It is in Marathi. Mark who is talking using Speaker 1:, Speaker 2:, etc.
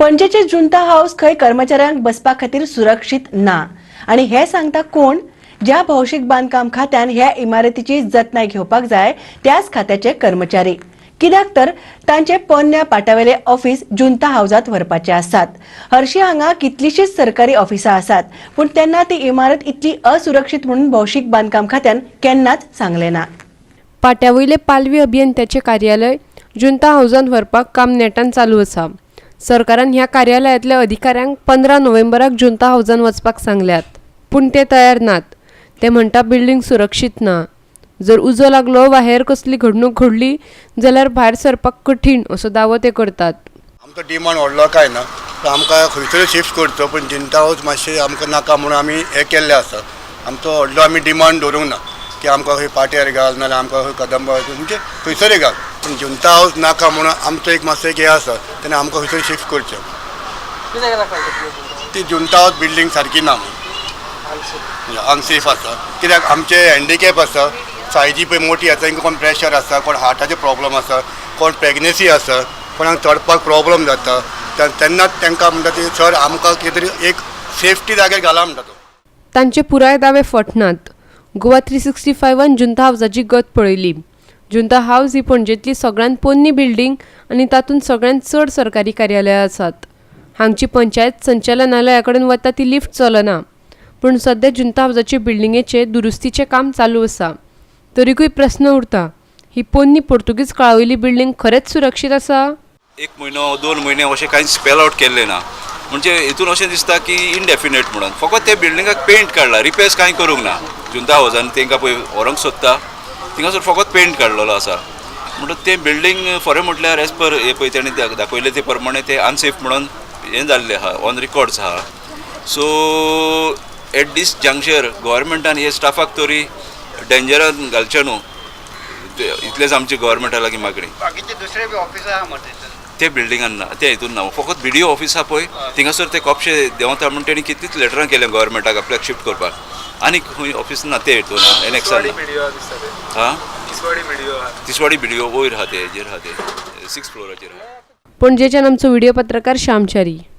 Speaker 1: पणजेचे जुंता हाऊस खंय कर्मचाऱ्यांक बसपा खातीर सुरक्षीत ना आणि हे सांगता कोण? ज्या भौशीक बांदकाम खात्यान ह्या इमारतीची जतनाय घेवपाक जाय त्याच खात्याचे कर्मचारी. कित्याक तर तांचे पोन्न्या पाटावेले ऑफिस जुंता हाऊसात व्हरपाचे आसात. हरशी हांगा कितलीशीच सरकारी ऑफिसां आसात, पूण तेन्ना ती इमारत इतली असुरक्षीत म्हणून भौशीक बांदकाम खात्यान केन्नाच सांगले ना.
Speaker 2: पाट्यावयले पालवी अभियंत्याचे कार्यालय जुंता हाऊसांत व्हरपाक काम नेटान चालू आसा. सरकारान ह्या कार्यालयातल्या अधिकाऱ्यांक 15 नोव्हेंबराक जुंता हाऊसांत वचपाक सांगल्यात, पूण ते तयार नात. ते म्हणटा बिल्डिंग सुरक्षीत ना. जर उजो लागलो वा हेर कसली घडणूक घडली जाल्यार भायर सरपाक कठीण असो दावो ते करतात.
Speaker 3: आमचो डिमांड व्हडलो काय ना, आमकां खंयतरी शिफ्ट करचो, पूण जुंता हाऊस मातशें आमकां नाका म्हणून आमी हें केल्लें आसा. आमचो व्हडलो आमी डिमांड दवरूंक ना की आमकां खंय पाट्यार घाल नाल्यार आमकां खंय कदंबा म्हणजे खंयसरी घाल, पूण जुंता हाऊस नाका म्हणून आमचो एक मातसो एक हें आसा, तेन्ना आमकां खंयतरी शिफ्ट करचें. ती जुंता हाऊस बिल्डींग सारकी ना म्हणून अनसेफ आसा. कित्याक आमचे हँडिकॅप आसा, सायजी पळय मोठी आसा, तांकां कोण प्रेशर आसा, कोण हार्टाचे प्रॉब्लम आसा, कोण प्रेग्नन्सी आसा, कोणाक चडपाक प्रॉब्लम जाता, तेन्नाच तांकां म्हणटा ती सर आमकां कितें तरी एक सेफ्टी जाग्यार घाला म्हणटा तो.
Speaker 2: तांचे पुराय दावे फटनात. गोवा 365 जुंता हाऊसाची गत पळयली. जुंता हाऊस ही पणजेंतली सगळ्यांत पोरणी बिल्डींग आनी तातूंत सगळ्यांत चड सरकारी कार्यालयां आसात. हांगची पंचायत संचालनालया कडेन वता ती लिफ्ट चलना, पूण सध्या जुंता हाऊसाचे बिल्डिंगेचे दुरुस्तीचें काम चालू आसा. तरीकूय प्रस्न उरता, ही पोरणी पोर्तुगीज काळावयली बिल्डींग खरेंच सुरक्षीत आसा?
Speaker 4: 1 म्हयनो 2 म्हयने अशें कांय स्पेल आउट केल्ले ना. म्हणजे हितून अशें दिसता की इनडेफिनेट म्हणून फकत ते बिल्डिंगाक पेंट काडला, रिपेर्स कांय करूंक ना. जुंता हाऊसान तांकां पळय व्हरोंक सोदता थिंगासर फकत पेंट काडलेलो आसा. म्हणून तें बिल्डींग खरें म्हटल्यार एज पर हे पळय तेणी दाखयले ते प्रमाणे ते अनसेफ म्हणून हें जाल्लें आहा, ऑन रिकॉर्ड्स आहा. सो एट दीस जंक्चर गोवोरमेंटान हे स्टाफाक तरी डेंजरान घालचें न्हू, इतलेंच आमची गोवोरमेंटा लागीं मागणी.
Speaker 5: बाकीचे दुसरे बी ऑफिस आहा मरे
Speaker 4: ते बिल्डिंगान ना, ते हितून ना. फकत BDO ऑफिस आहा पळय थिंगासर ते खुबशे देंवता म्हणून तेणी कितलींच लेटरां केल्या गोवोरमेंटाक आपल्याक शिफ्ट करपाक. आनी खंय ऑफिस ना ते हितून एनेक्सान हां तिसवाडी BDO वयर आहा ते हेजेर आहा ते 6th फ्लोराचेर आहा.
Speaker 2: पणजेच्यान आमचो व्हिडिओ पत्रकार श्यामचारी.